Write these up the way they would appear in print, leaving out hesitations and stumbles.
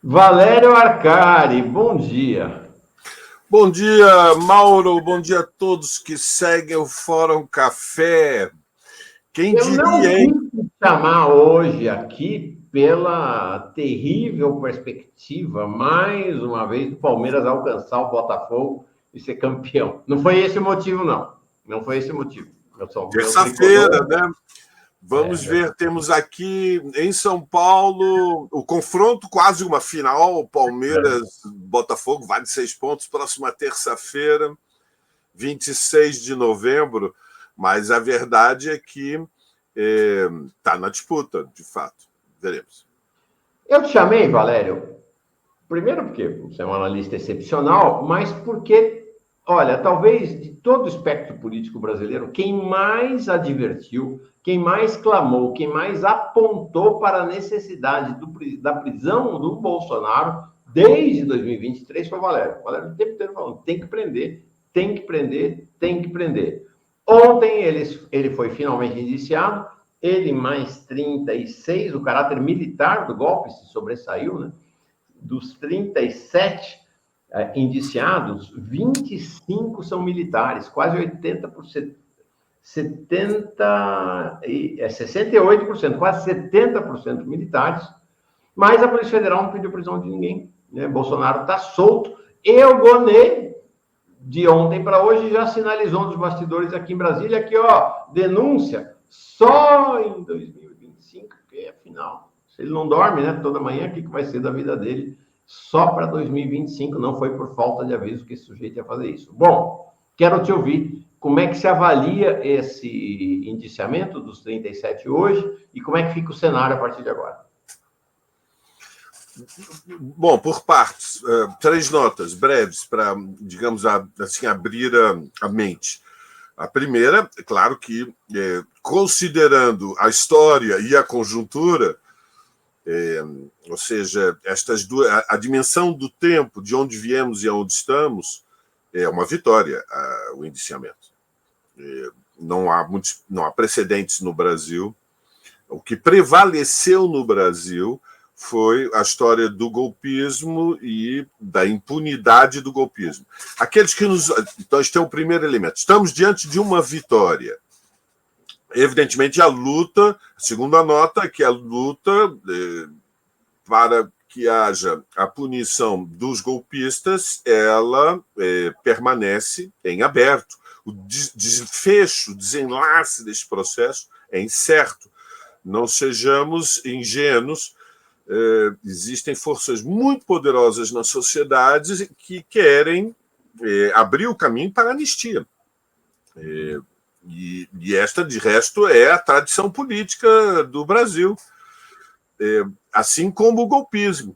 Valério Arcari, bom dia. Bom dia, Mauro. Bom dia a todos que seguem o Fórum Café. Quem Eu não diria, hein? quis te chamar hoje aqui pela terrível perspectiva, mais uma vez, do Palmeiras alcançar o Botafogo e ser campeão. Não foi esse o motivo, não. Não foi esse o motivo. Meu Terça-feira, tricolor. né? Vamos ver, temos aqui em São Paulo o confronto, quase uma final. Palmeiras-Botafogo, vale 6 pontos. Próxima terça-feira, 26 de novembro. Mas a verdade é que está na disputa, de fato. Veremos. Eu te chamei, Valério, primeiro porque você é um analista excepcional, mas porque, olha, talvez de todo o espectro político brasileiro, quem mais advertiu, quem mais clamou, quem mais apontou para a necessidade da prisão do Bolsonaro desde 2023 foi o Valério. O Valério o tempo inteiro falando, tem que prender, tem que prender, tem que prender. Ontem ele foi finalmente indiciado, ele mais 36, o caráter militar do golpe se sobressaiu, né? Dos 37 indiciados, 25 são militares, quase 80%, 68%, quase 70% militares, mas a Polícia Federal não pediu prisão de ninguém. Né? Bolsonaro está solto. E o Gonê, de ontem para hoje, já sinalizou nos bastidores aqui em Brasília que, ó, denúncia só em 2025, porque afinal, se ele não dorme, né, toda manhã, o que vai ser da vida dele? Só para 2025, não foi por falta de aviso que esse sujeito ia fazer isso. Bom, quero te ouvir. Como é que se avalia esse indiciamento dos 37 hoje e como é que fica o cenário a partir de agora? Bom, por partes, três notas breves para, digamos, assim, abrir a mente. A primeira, é claro que, considerando a história e a conjuntura, ou seja, estas duas, a dimensão do tempo, de onde viemos e aonde estamos, é uma vitória o indiciamento. Não há precedentes no Brasil. O que prevaleceu no Brasil foi a história do golpismo e da impunidade do golpismo. Aqueles que nos. Então, este é o primeiro elemento. Estamos diante de uma vitória. Evidentemente, a luta, a segunda nota, que a luta para que haja a punição dos golpistas, ela permanece em aberto. O desfecho, o desenlace desse processo é incerto. Não sejamos ingênuos. Existem forças muito poderosas na sociedade que querem abrir o caminho para a anistia. E esta, de resto, é a tradição política do Brasil, assim como o golpismo.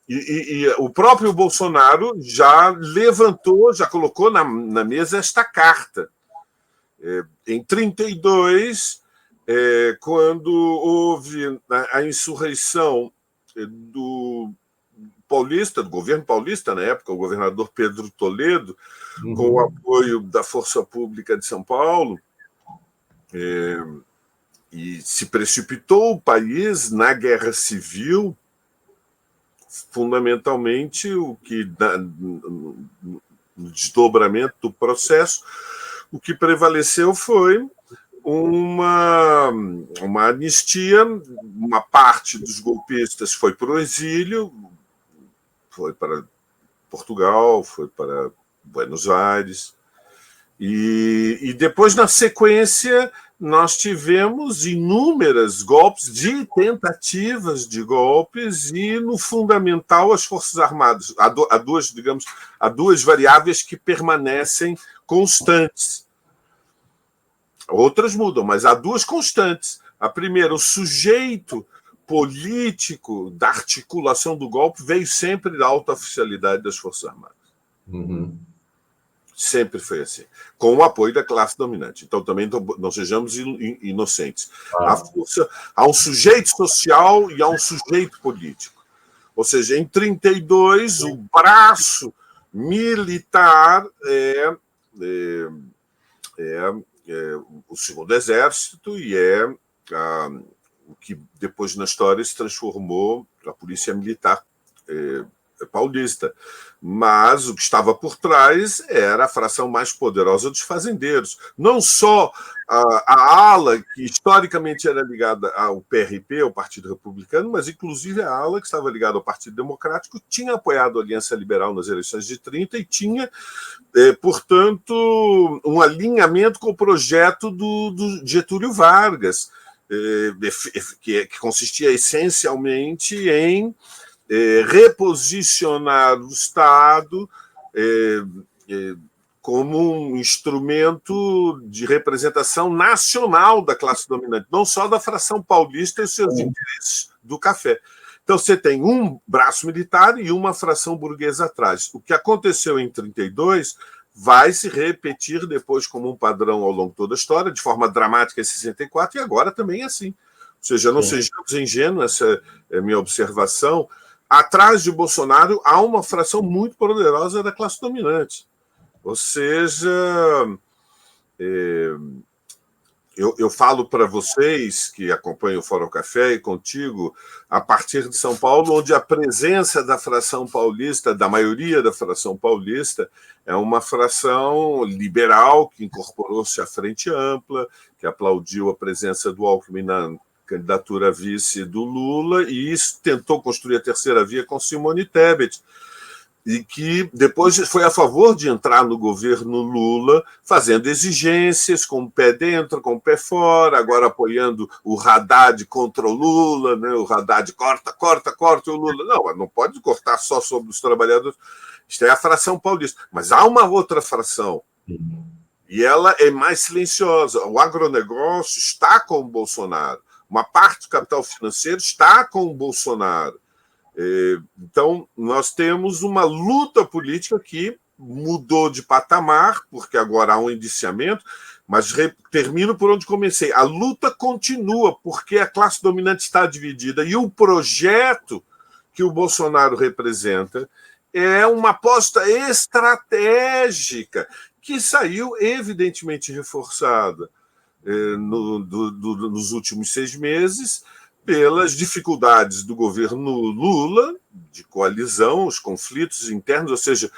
E o próprio Bolsonaro já levantou, já colocou na mesa esta carta. Em 32, quando houve a insurreição do paulista, do governo paulista, na época, o governador Pedro Toledo, com o apoio da Força Pública de São Paulo, e se precipitou o país na guerra civil, fundamentalmente o que, no desdobramento do processo, o que prevaleceu foi uma anistia. Uma parte dos golpistas foi para o exílio, foi para Portugal, foi para Buenos Aires. E depois, na sequência, nós tivemos inúmeros golpes, tentativas de golpes, e, no fundamental, as Forças Armadas. Há duas variáveis que permanecem constantes. Outras mudam, mas há duas constantes. A primeira, o sujeito político da articulação do golpe veio sempre da alta oficialidade das Forças Armadas. Sempre foi assim, com o apoio da classe dominante. Então, também não sejamos inocentes. Há um sujeito social e há um sujeito político. Ou seja, em 32, o braço militar é o Segundo Exército e o que depois na história se transformou, a Polícia Militar paulista. Mas o que estava por trás era a fração mais poderosa dos fazendeiros. Não só a ala que historicamente era ligada ao PRP, ao Partido Republicano, mas inclusive a ala que estava ligada ao Partido Democrático tinha apoiado a Aliança Liberal nas eleições de 30 e tinha, portanto, um alinhamento com o projeto do Getúlio Vargas, que consistia essencialmente em reposicionar o Estado como um instrumento de representação nacional da classe dominante, não só da fração paulista e os seus interesses do café. Então, você tem um braço militar e uma fração burguesa atrás. O que aconteceu em 1932 vai se repetir depois como um padrão ao longo de toda a história, de forma dramática em 64, e agora também é assim. Ou seja, não sejamos ingênuos, essa é a minha observação. Atrás de Bolsonaro há uma fração muito poderosa da classe dominante. Ou seja, eu falo para vocês que acompanham o Fórum Café e contigo, a partir de São Paulo, onde a presença da fração paulista, da maioria da fração paulista, é uma fração liberal que incorporou-se à Frente Ampla, que aplaudiu a presença do Alckmin na candidatura a vice do Lula, e isso tentou construir a terceira via com Simone Tebet, e que depois foi a favor de entrar no governo Lula, fazendo exigências, com o pé dentro, com o pé fora, agora apoiando o Haddad contra o Lula, né? O Haddad corta o Lula. Não pode cortar só sobre os trabalhadores. Isto é a fração paulista. Mas há uma outra fração, e ela é mais silenciosa. O agronegócio está com o Bolsonaro. Uma parte do capital financeiro está com o Bolsonaro. Então, nós temos uma luta política que mudou de patamar, porque agora há um indiciamento, mas termino por onde comecei. A luta continua, porque a classe dominante está dividida, e o projeto que o Bolsonaro representa é uma aposta estratégica que saiu evidentemente reforçada nos últimos 6 meses, pelas dificuldades do governo Lula, de coalizão, os conflitos internos, ou seja,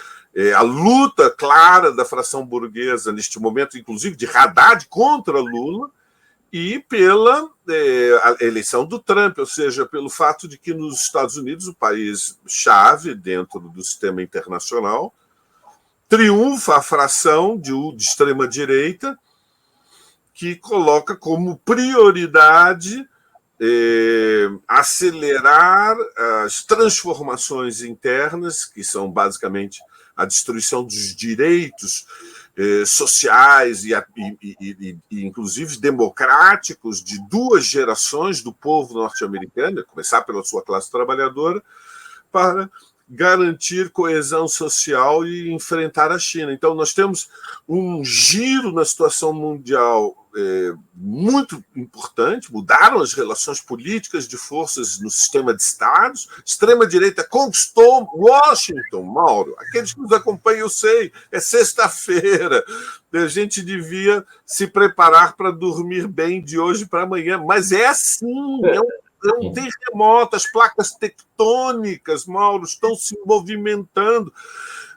a luta clara da fração burguesa neste momento, inclusive de Haddad contra Lula, e pela eleição do Trump, ou seja, pelo fato de que nos Estados Unidos, o país-chave dentro do sistema internacional, triunfa a fração de extrema-direita, que coloca como prioridade acelerar as transformações internas, que são basicamente a destruição dos direitos sociais e inclusive democráticos de 2 gerações do povo norte-americano, a começar pela sua classe trabalhadora, para garantir coesão social e enfrentar a China. Então, nós temos um giro na situação mundial muito importante, mudaram as relações políticas de forças no sistema de Estados, extrema-direita conquistou Washington, Mauro. Aqueles que nos acompanham, eu sei, é sexta-feira, a gente devia se preparar para dormir bem de hoje para amanhã, mas é assim, é um terremoto, as placas tectônicas, Mauro, estão se movimentando.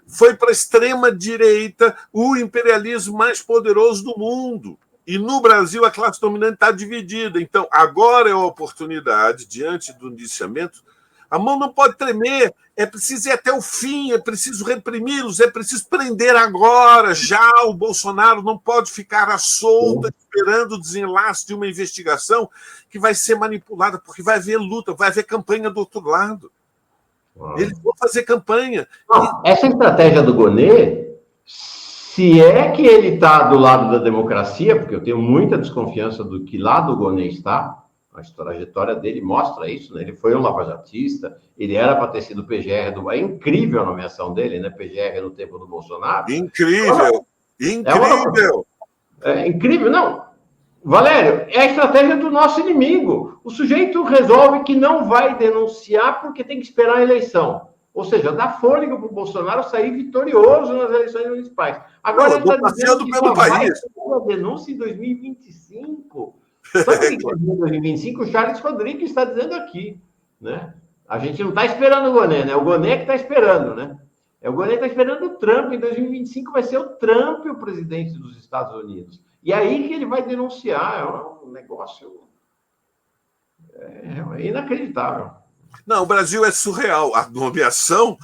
Foi para a extrema-direita o imperialismo mais poderoso do mundo. E no Brasil a classe dominante está dividida. Então, agora é a oportunidade, diante do indiciamento, a mão não pode tremer, é preciso ir até o fim, é preciso reprimi-los, é preciso prender agora, já. O Bolsonaro não pode ficar à solta, esperando o desenlace de uma investigação que vai ser manipulada, porque vai haver luta, vai haver campanha do outro lado. Eles vão fazer campanha. Não, essa estratégia do Gonê, se é que ele está do lado da democracia, porque eu tenho muita desconfiança do que lado o Gonê está, a trajetória dele mostra isso, né? Ele foi um lavajatista, ele era para ter sido PGR do... É incrível a nomeação dele, né? PGR no tempo do Bolsonaro. Incrível! Incrível! É incrível, não. Valério, é a estratégia do nosso inimigo. O sujeito resolve que não vai denunciar porque tem que esperar a eleição. Ou seja, dá fôlego para o Bolsonaro sair vitorioso nas eleições municipais. Agora ele está dizendo que só vai ter uma denúncia em 2025. Sabe o que em 2025 o Charles Rodrigues está dizendo aqui, né? A gente não está esperando o Gonê, né? O Gonê que está esperando, né? O Gonê está esperando o Trump. Em 2025 vai ser o Trump o presidente dos Estados Unidos. E aí que ele vai denunciar. É um negócio inacreditável. Não, o Brasil é surreal. A nomeação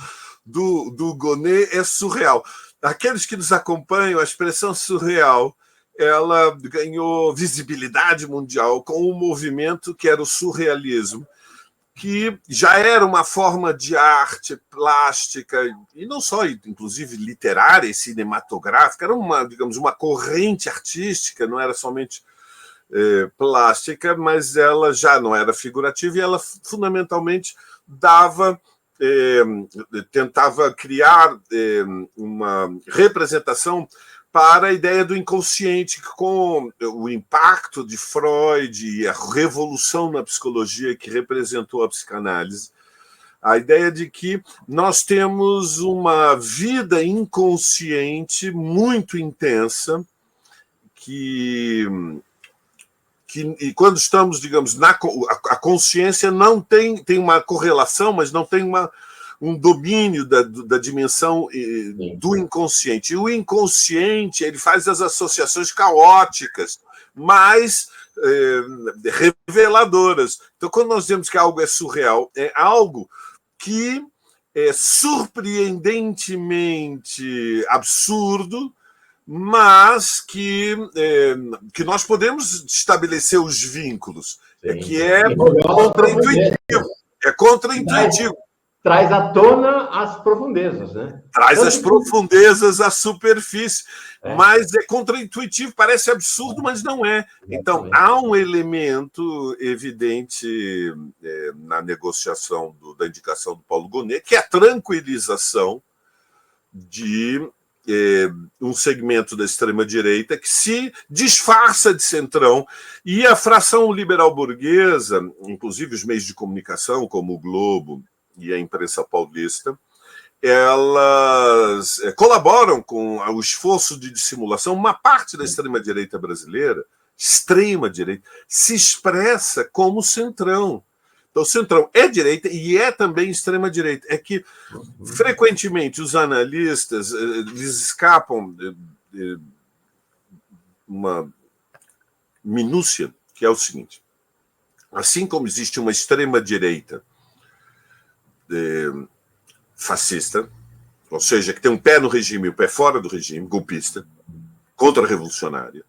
do Gonê é surreal. Aqueles que nos acompanham, a expressão surreal, ela ganhou visibilidade mundial com um movimento que era o surrealismo, que já era uma forma de arte plástica, e não só, inclusive literária e cinematográfica, era uma, digamos, uma corrente artística, não era somente plástica, mas ela já não era figurativa e ela fundamentalmente tentava criar uma representação para a ideia do inconsciente, com o impacto de Freud e a revolução na psicologia que representou a psicanálise. A ideia de que nós temos uma vida inconsciente muito intensa, e quando estamos, digamos, a consciência não tem uma correlação, mas não tem um domínio da dimensão do inconsciente. E o inconsciente ele faz as associações caóticas, mas reveladoras. Então, quando nós dizemos que algo é surreal, é algo que é surpreendentemente absurdo, mas que nós podemos estabelecer os vínculos. Que é contra-intuitivo. É contra-intuitivo. Traz à tona as profundezas, né? Traz as profundezas à superfície. Mas é contra-intuitivo, parece absurdo, mas não é. Então, há um elemento evidente na negociação da indicação do Paulo Gonê, que é a tranquilização de um segmento da extrema-direita que se disfarça de centrão, e a fração liberal burguesa, inclusive os meios de comunicação, como o Globo e a imprensa paulista, elas colaboram com o esforço de dissimulação. Uma parte da extrema-direita brasileira, extrema-direita, se expressa como centrão. Então, o centrão é direita e é também extrema-direita. É que, frequentemente, os analistas lhes escapam uma minúcia, que é o seguinte. Assim como existe uma extrema-direita fascista, ou seja, que tem um pé no regime e um pé fora do regime, golpista, contra-revolucionária,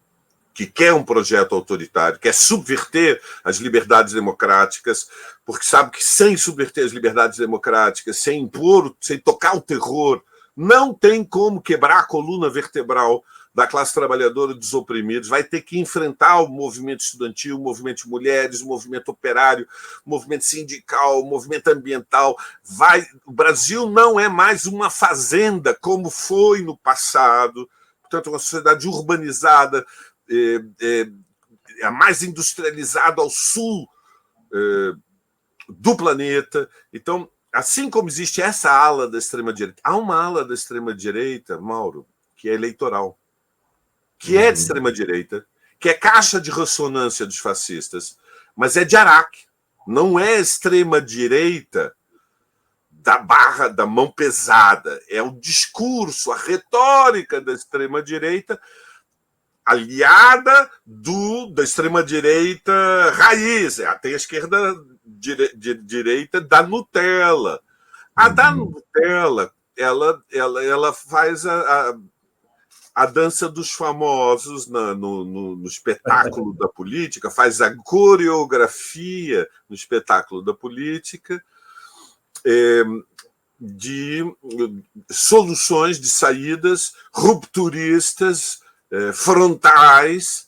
que quer um projeto autoritário, quer subverter as liberdades democráticas, porque sabe que sem subverter as liberdades democráticas, sem impor, sem tocar o terror, não tem como quebrar a coluna vertebral da classe trabalhadora dos oprimidos, vai ter que enfrentar o movimento estudantil, o movimento de mulheres, o movimento operário, o movimento sindical, o movimento ambiental. O Brasil não é mais uma fazenda como foi no passado, portanto, uma sociedade urbanizada, a mais industrializada ao sul do planeta. Então, assim como existe essa ala da extrema-direita, há uma ala da extrema-direita, Mauro, que é eleitoral, que é de extrema-direita, que é caixa de ressonância dos fascistas, mas é de Araque, não é extrema-direita da barra, da mão pesada. É o discurso, a retórica da extrema-direita aliada da extrema-direita raiz. Tem a esquerda direita da Nutella. A da Nutella, ela faz a dança dos famosos no espetáculo da política, faz a coreografia no espetáculo da política, de soluções, de saídas rupturistas, frontais,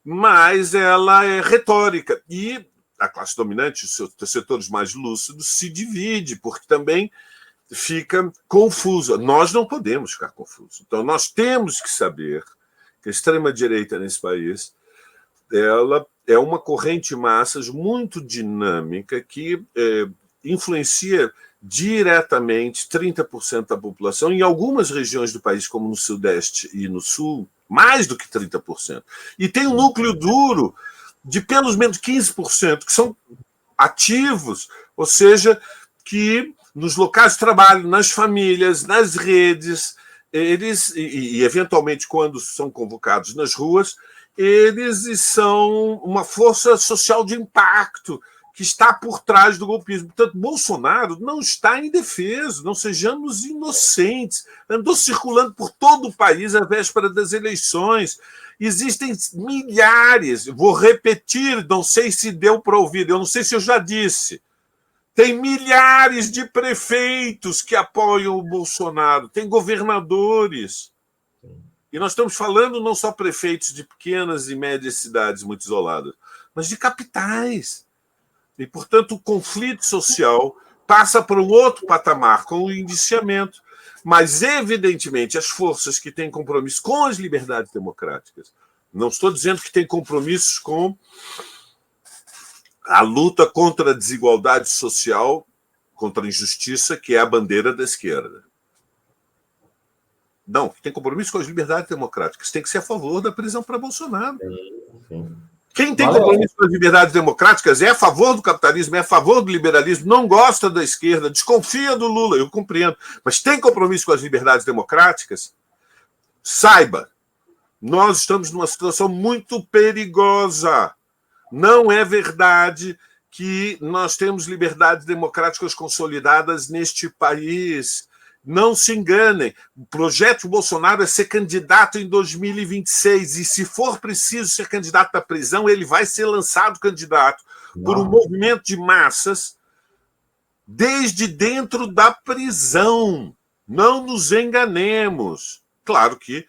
mas ela é retórica. E a classe dominante, os setores mais lúcidos, se divide, porque também fica confuso. Nós não podemos ficar confusos. Então, nós temos que saber que a extrema-direita nesse país ela é uma corrente de massas muito dinâmica que influencia diretamente 30% da população, em algumas regiões do país, como no Sudeste e no Sul, mais do que 30%. E tem um núcleo duro de pelo menos 15%, que são ativos, ou seja, que nos locais de trabalho, nas famílias, nas redes, eles, e eventualmente quando são convocados nas ruas, eles são uma força social de impacto que está por trás do golpismo. Portanto, Bolsonaro não está indefeso, não sejamos inocentes. Andou circulando por todo o país à véspera das eleições. Existem milhares, vou repetir, não sei se deu para ouvir, eu não sei se eu já disse. Tem milhares de prefeitos que apoiam o Bolsonaro, tem governadores. E nós estamos falando não só prefeitos de pequenas e médias cidades muito isoladas, mas de capitais. E, portanto, o conflito social passa por um outro patamar, com o indiciamento. Mas, evidentemente, as forças que têm compromisso com as liberdades democráticas, não estou dizendo que têm compromissos com a luta contra a desigualdade social, contra a injustiça, que é a bandeira da esquerda. Não, tem compromisso com as liberdades democráticas. Tem que ser a favor da prisão para Bolsonaro. Sim. Quem tem compromisso com as liberdades democráticas é a favor do capitalismo, é a favor do liberalismo, não gosta da esquerda, desconfia do Lula, eu compreendo, mas tem compromisso com as liberdades democráticas, saiba, nós estamos numa situação muito perigosa. Não é verdade que nós temos liberdades democráticas consolidadas neste país. Não se enganem, o projeto Bolsonaro é ser candidato em 2026 e, se for preciso ser candidato à prisão, ele vai ser lançado candidato por um movimento de massas desde dentro da prisão. Não nos enganemos. Claro que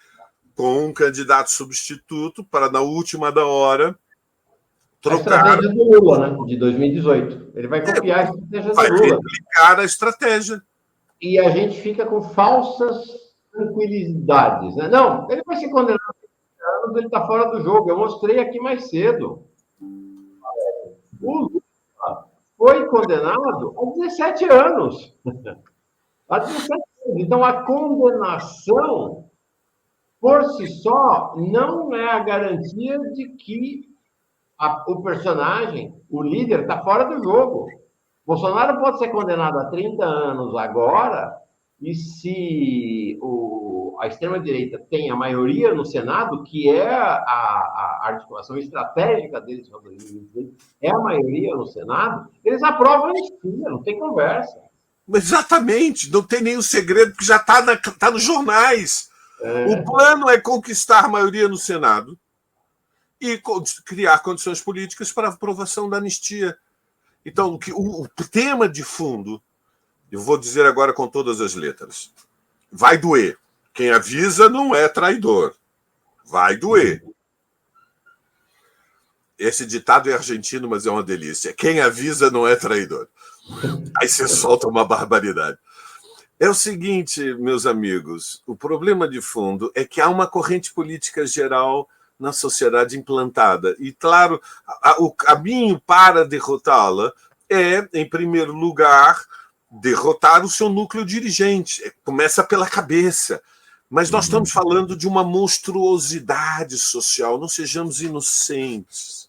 com um candidato substituto para, na última da hora, trocar... A estratégia do Lula, né, de 2018. Ele vai copiar a estratégia do Lula. Vai replicar a estratégia. E a gente fica com falsas tranquilidades. Né? Não, ele vai ser condenado há 30 anos, ele está fora do jogo. Eu mostrei aqui mais cedo. O Lula foi condenado há 17 anos. Há 17 anos. Então, a condenação, por si só, não é a garantia de que o personagem, o líder, está fora do jogo. Bolsonaro pode ser condenado a 30 anos agora, e se a extrema-direita tem a maioria no Senado, que é a articulação estratégica deles, é a maioria no Senado, eles aprovam a anistia, não tem conversa. Exatamente, não tem nenhum segredo, porque já está nos jornais. O plano é conquistar a maioria no Senado e criar condições políticas para a aprovação da anistia. Então, o tema de fundo, eu vou dizer agora com todas as letras, vai doer. Quem avisa não é traidor. Vai doer. Esse ditado é argentino, mas é uma delícia. Quem avisa não é traidor. Aí você solta uma barbaridade. É o seguinte, meus amigos, o problema de fundo é que há uma corrente política geral na sociedade implantada. E, claro, o caminho para derrotá-la é, em primeiro lugar, derrotar o seu núcleo dirigente. Começa pela cabeça. Mas nós estamos falando de uma monstruosidade social. Não sejamos inocentes.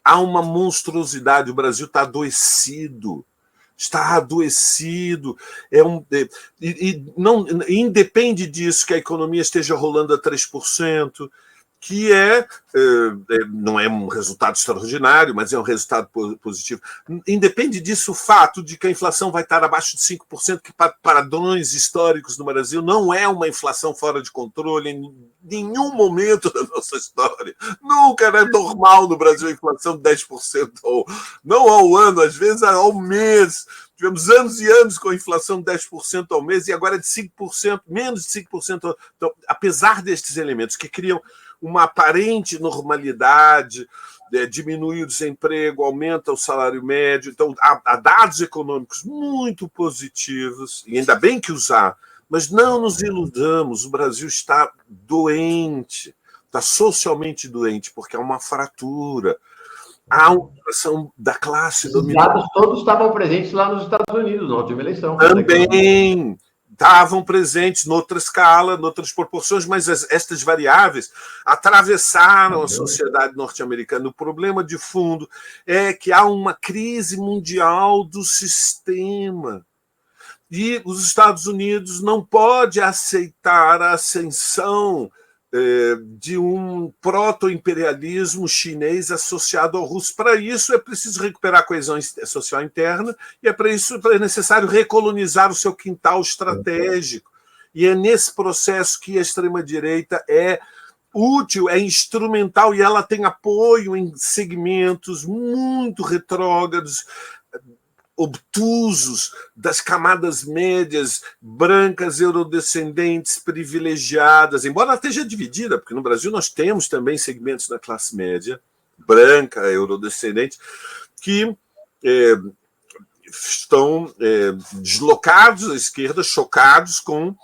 Há uma monstruosidade. O Brasil está adoecido. Está adoecido. Não independe disso que a economia esteja rolando a 3%, que não é um resultado extraordinário, mas é um resultado positivo. Independe disso o fato de que a inflação vai estar abaixo de 5%, que para padrões históricos no Brasil não é uma inflação fora de controle em nenhum momento da nossa história. Nunca era normal no Brasil a inflação de 10%, não ao ano, às vezes ao mês. Tivemos anos e anos com a inflação de 10% ao mês e agora é de 5%, menos de 5%. Então, apesar destes elementos que criam uma aparente normalidade, diminui o desemprego, aumenta o salário médio. Então, há dados econômicos muito positivos, e ainda bem que os há, mas não nos iludamos, o Brasil está doente, está socialmente doente, porque há uma fratura, há uma ação da classe dominante. Os dados todos estavam presentes lá nos Estados Unidos, na última eleição. Também. estavam presentes noutra escala, noutras proporções, mas estas variáveis atravessaram a sociedade norte-americana. O problema de fundo é que há uma crise mundial do sistema. E os Estados Unidos não pode aceitar a ascensão de um proto-imperialismo chinês associado ao russo. Para isso, é preciso recuperar a coesão social interna e para isso é necessário recolonizar o seu quintal estratégico. E é nesse processo que a extrema-direita é útil, é instrumental, e ela tem apoio em segmentos muito retrógrados, obtusos das camadas médias, brancas, eurodescendentes, privilegiadas, embora ela esteja dividida, porque no Brasil nós temos também segmentos da classe média, branca, eurodescendente, que estão deslocados à esquerda, chocados com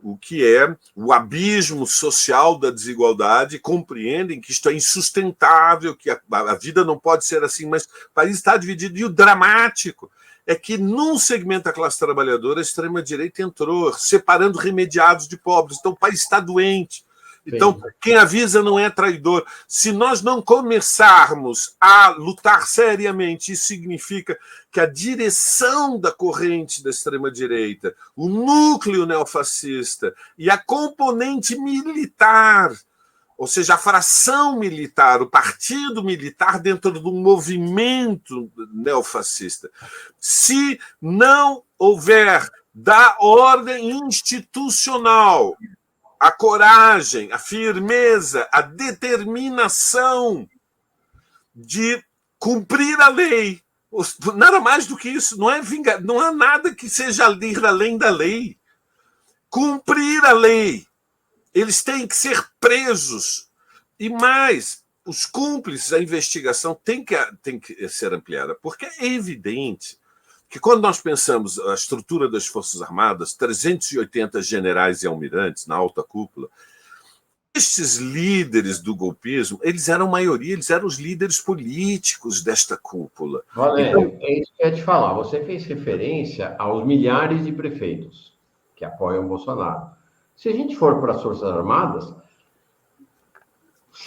o que é o abismo social da desigualdade, compreendem que isto é insustentável, que a vida não pode ser assim, mas o país está dividido. E o dramático é que, num segmento da classe trabalhadora, a extrema-direita entrou, separando remediados de pobres. Então, o país está doente. Então, quem avisa não é traidor. Se nós não começarmos a lutar seriamente, isso significa que a direção da corrente da extrema-direita, o núcleo neofascista e a componente militar, ou seja, a fração militar, o partido militar dentro do movimento neofascista, se não houver da ordem institucional a coragem, a firmeza, a determinação de cumprir a lei. Nada mais do que isso. Não há nada que seja ir além da lei. Cumprir a lei. Eles têm que ser presos. E mais, os cúmplices, a investigação tem que ser ampliada, porque é evidente que quando nós pensamos a estrutura das Forças Armadas, 380 generais e almirantes na alta cúpula, estes líderes do golpismo, eles eram maioria, eles eram os líderes políticos desta cúpula. Valério, então, é isso que eu ia te falar. Você fez referência aos milhares de prefeitos que apoiam o Bolsonaro. Se a gente for para as Forças Armadas,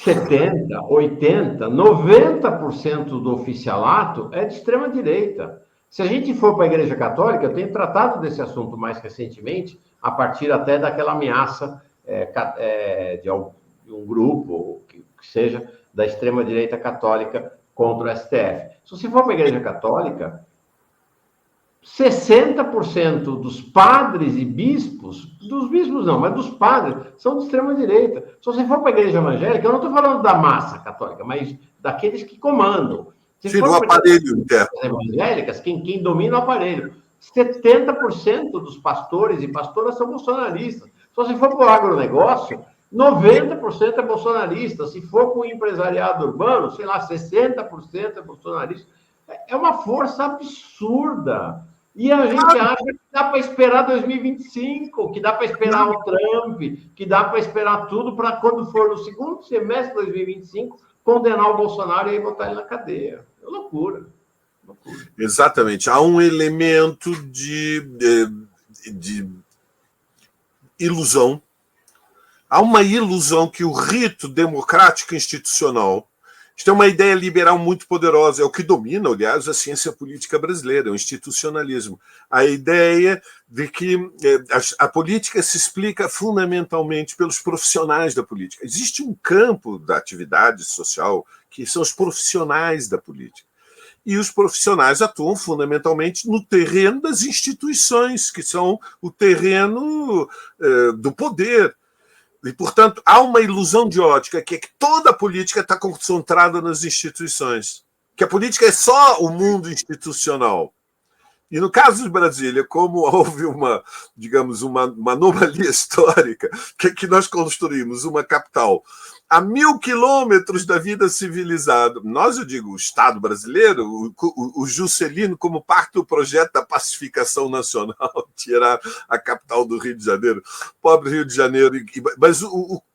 70%, 80%, 90% do oficialato é de extrema-direita. Se a gente for para a Igreja Católica, eu tenho tratado desse assunto mais recentemente, a partir até daquela ameaça de um grupo, que seja, da extrema-direita católica contra o STF. Se você for para a Igreja Católica, 60% dos padres e bispos, dos bispos não, mas dos padres, são de extrema-direita. Se você for para a Igreja Evangélica, eu não estou falando da massa católica, mas daqueles que comandam. Sim, do aparelho interno. Evangélicas, quem domina o aparelho. 70% dos pastores e pastoras são bolsonaristas. Se você for para o agronegócio, 90% é bolsonarista. Se for para o empresariado urbano, sei lá, 60% é bolsonarista. É uma força absurda. E a gente acha que dá para esperar 2025, que dá para esperar o Trump, que dá para esperar tudo para quando for no segundo semestre de 2025 condenar o Bolsonaro e aí botar ele na cadeia. É loucura. Exatamente. Há um elemento de ilusão. Há uma ilusão que o rito democrático institucional, isto é uma ideia liberal muito poderosa, é o que domina, aliás, a ciência política brasileira, o institucionalismo. A ideia de que a política se explica fundamentalmente pelos profissionais da política. Existe um campo da atividade social que são os profissionais da política. E os profissionais atuam fundamentalmente no terreno das instituições, que são o terreno do poder. E, portanto, há uma ilusão de ótica, que é que toda a política está concentrada nas instituições, que a política é só o mundo institucional. E no caso de Brasília, como houve uma anomalia histórica, que nós construímos uma capital a 1.000 quilômetros da vida civilizada. Nós, eu digo, o Estado brasileiro, o Juscelino, como parte do projeto da pacificação nacional, tirar a capital do Rio de Janeiro, pobre Rio de Janeiro. Mas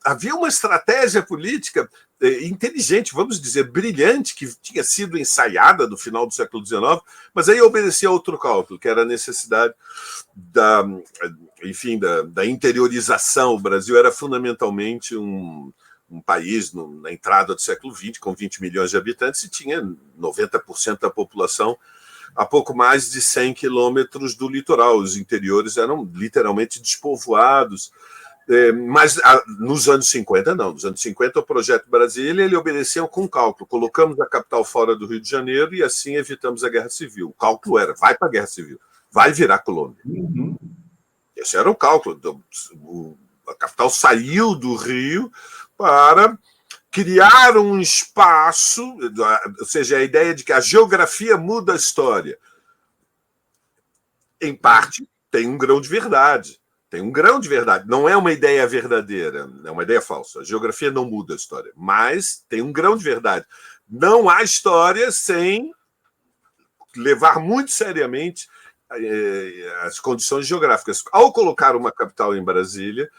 havia uma estratégia política inteligente, vamos dizer, brilhante, que tinha sido ensaiada no final do século XIX, mas aí obedecia a outro cálculo, que era a necessidade da interiorização. O Brasil era fundamentalmente um país na entrada do século XX, com 20 milhões de habitantes, e tinha 90% da população a pouco mais de 100 quilômetros do litoral. Os interiores eram literalmente despovoados. Mas nos anos 50, não. Nos anos 50, o Projeto Brasília ele obedecia com cálculo. Colocamos a capital fora do Rio de Janeiro e assim evitamos a Guerra Civil. O cálculo era, vai para a Guerra Civil, vai virar colônia. Uhum. Esse era o cálculo. A capital saiu do Rio para criar um espaço, ou seja, a ideia de que a geografia muda a história. Em parte, tem um grão de verdade. Tem um grão de verdade. Não é uma ideia verdadeira, é uma ideia falsa. A geografia não muda a história, mas tem um grão de verdade. Não há história sem levar muito seriamente as condições geográficas. Ao colocar uma capital em Brasília,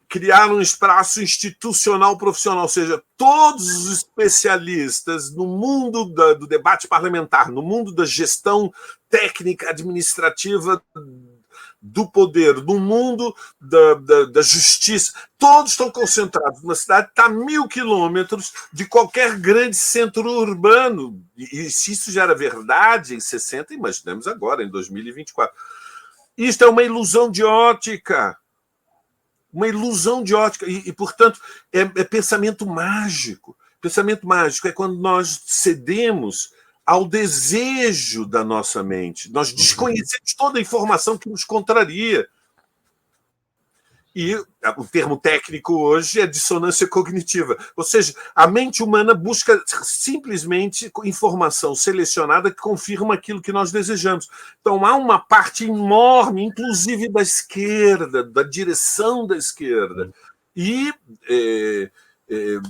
criar um espaço institucional profissional, ou seja, todos os especialistas no mundo do debate parlamentar, no mundo da gestão técnica administrativa do poder, no mundo da justiça, todos estão concentrados numa cidade que está a 1.000 quilômetros de qualquer grande centro urbano. E se isso já era verdade em 60, imaginemos agora, em 2024. Isto é uma ilusão de ótica. Uma ilusão de ótica. E portanto, é pensamento mágico. Pensamento mágico é quando nós cedemos ao desejo da nossa mente. Nós desconhecemos toda a informação que nos contraria. E o termo técnico hoje é dissonância cognitiva. Ou seja, a mente humana busca simplesmente informação selecionada que confirma aquilo que nós desejamos. Então, há uma parte enorme, inclusive da esquerda, da direção da esquerda. E,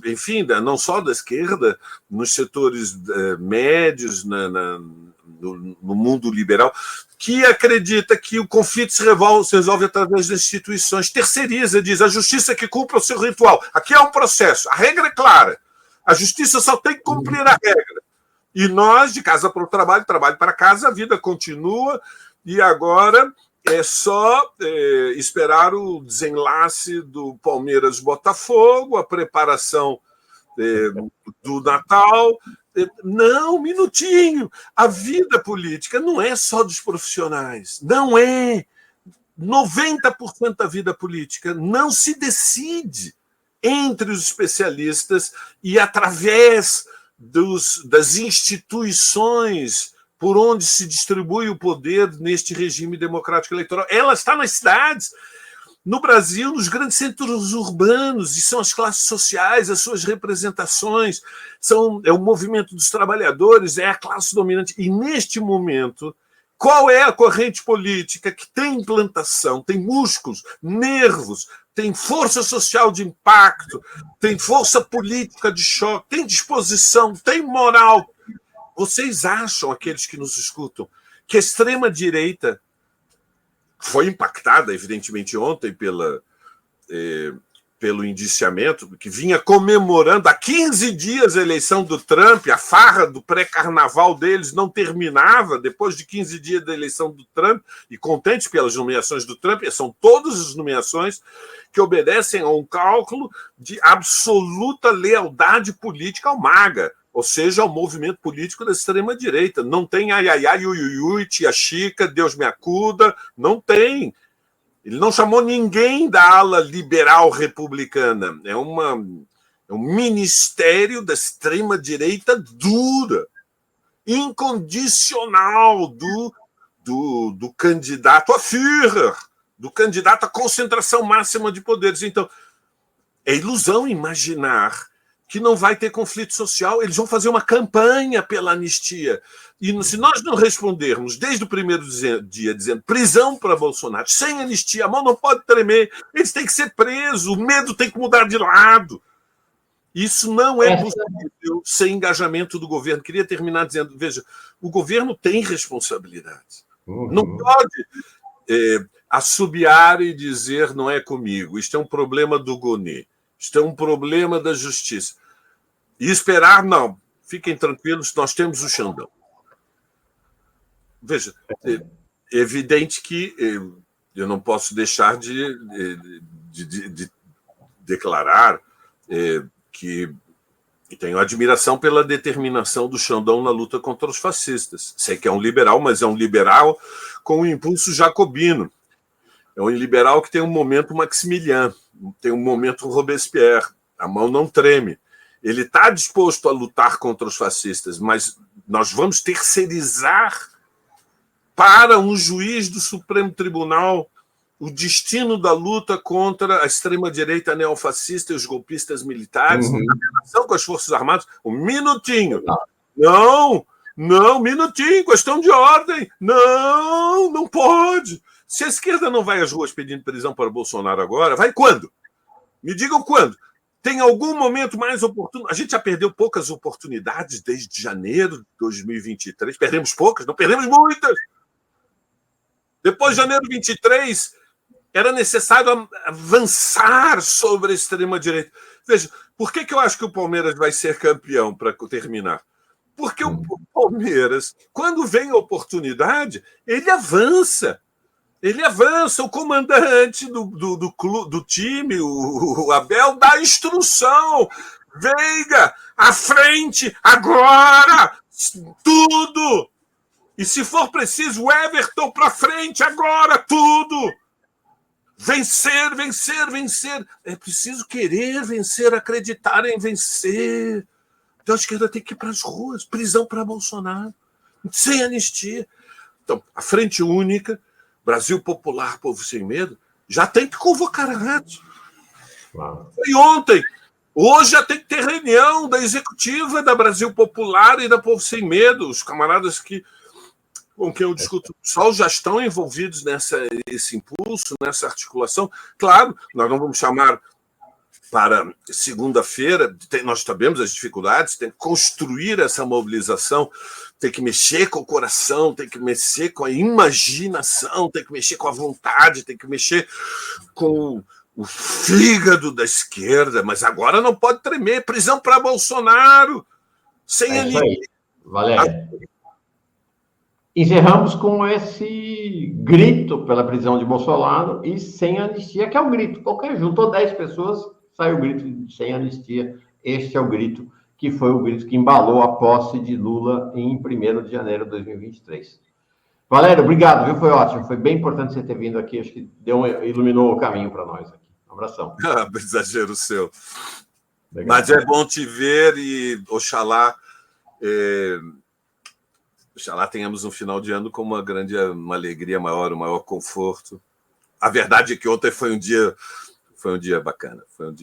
enfim, não só da esquerda, nos setores médios, no mundo liberal, que acredita que o conflito se resolve através das instituições, terceiriza, diz, a justiça que cumpre o seu ritual. Aqui é um processo, a regra é clara. A justiça só tem que cumprir a regra. E nós, de casa para o trabalho, trabalho para casa, a vida continua, e agora é só esperar o desenlace do Palmeiras-Botafogo, a preparação do Natal. Não, um minutinho. A vida política não é só dos profissionais. Não é. 90% da vida política não se decide entre os especialistas e através das instituições por onde se distribui o poder neste regime democrático eleitoral. Ela está nas cidades. No Brasil, nos grandes centros urbanos, e são as classes sociais, as suas representações, é o movimento dos trabalhadores, é a classe dominante. E, neste momento, qual é a corrente política que tem implantação, tem músculos, nervos, tem força social de impacto, tem força política de choque, tem disposição, tem moral? Vocês acham, aqueles que nos escutam, que a extrema-direita foi impactada, evidentemente, ontem pelo indiciamento, que vinha comemorando há 15 dias a eleição do Trump, a farra do pré-carnaval deles não terminava depois de 15 dias da eleição do Trump, e contentes pelas nomeações do Trump, são todas as nomeações que obedecem a um cálculo de absoluta lealdade política ao MAGA, ou seja, ao movimento político da extrema-direita. Não tem ai, ai, ai, ui, ui, ui, tia Chica, Deus me acuda, não tem. Ele não chamou ninguém da ala liberal republicana. É um ministério da extrema-direita dura, incondicional do candidato a Führer, do candidato à concentração máxima de poderes. Então, é ilusão imaginar que não vai ter conflito social. Eles vão fazer uma campanha pela anistia. E se nós não respondermos desde o primeiro dia dizendo prisão para Bolsonaro, sem anistia, a mão não pode tremer, eles têm que ser presos, o medo tem que mudar de lado. Isso não é possível sem engajamento do governo. Queria terminar dizendo, veja, o governo tem responsabilidade. Não pode assobiar e dizer não é comigo. Isto é um problema do Gonê. Isto é um problema da justiça. E esperar, não. Fiquem tranquilos, nós temos o Xandão. Veja, é evidente que eu não posso deixar de declarar que tenho admiração pela determinação do Xandão na luta contra os fascistas. Sei que é um liberal, mas é um liberal com um impulso jacobino. É um liberal que tem um momento Maximilien, tem um momento Robespierre. A mão não treme. Ele está disposto a lutar contra os fascistas, mas nós vamos terceirizar para um juiz do Supremo Tribunal o destino da luta contra a extrema-direita neofascista e os golpistas militares, na relação com as Forças Armadas. Um minutinho. Não, minutinho, questão de ordem. Não pode. Se a esquerda não vai às ruas pedindo prisão para Bolsonaro agora, vai quando? Me digam quando. Tem algum momento mais oportuno? A gente já perdeu poucas oportunidades desde janeiro de 2023. Perdemos poucas? Não perdemos muitas. Depois de janeiro de 23, era necessário avançar sobre a extrema-direita. Veja, por que eu acho que o Palmeiras vai ser campeão, para terminar? Porque o Palmeiras, quando vem a oportunidade, ele avança. Ele avança, o comandante do time, o Abel, dá instrução. Veiga, à frente, agora, tudo. E se for preciso, o Everton para frente, agora, tudo. Vencer, vencer, vencer. É preciso querer vencer, acreditar em vencer. Então a esquerda tem que ir para as ruas, prisão para Bolsonaro, sem anistia. Então, a Frente Única, Brasil Popular, Povo Sem Medo, já tem que convocar antes. Foi ontem. Hoje já tem que ter reunião da executiva da Brasil Popular e da Povo Sem Medo. Os camaradas com quem eu discuto o PSOL já estão envolvidos nesse impulso, nessa articulação. Claro, nós não vamos chamar para segunda-feira, nós sabemos as dificuldades, tem que construir essa mobilização, tem que mexer com o coração, tem que mexer com a imaginação, tem que mexer com a vontade, tem que mexer com o fígado da esquerda, mas agora não pode tremer. Prisão para Bolsonaro, sem anistia. Valéria. Encerramos com esse grito pela prisão de Bolsonaro e sem anistia, que é o grito. Qualquer juntou 10 pessoas, sai o grito de sem anistia. Este é o grito que foi o grito que embalou a posse de Lula em 1º de janeiro de 2023. Valério, obrigado, viu? Foi ótimo. Foi bem importante você ter vindo aqui. Acho que iluminou o caminho para nós aqui. Um abração. Exagero seu. Legal. Mas é bom te ver e oxalá... Oxalá tenhamos um final de ano com uma alegria maior, um maior conforto. A verdade é que ontem foi um dia bacana. Foi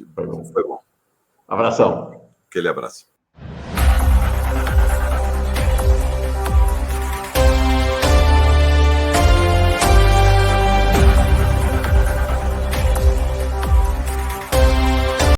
bom. Abração. Aquele abraço.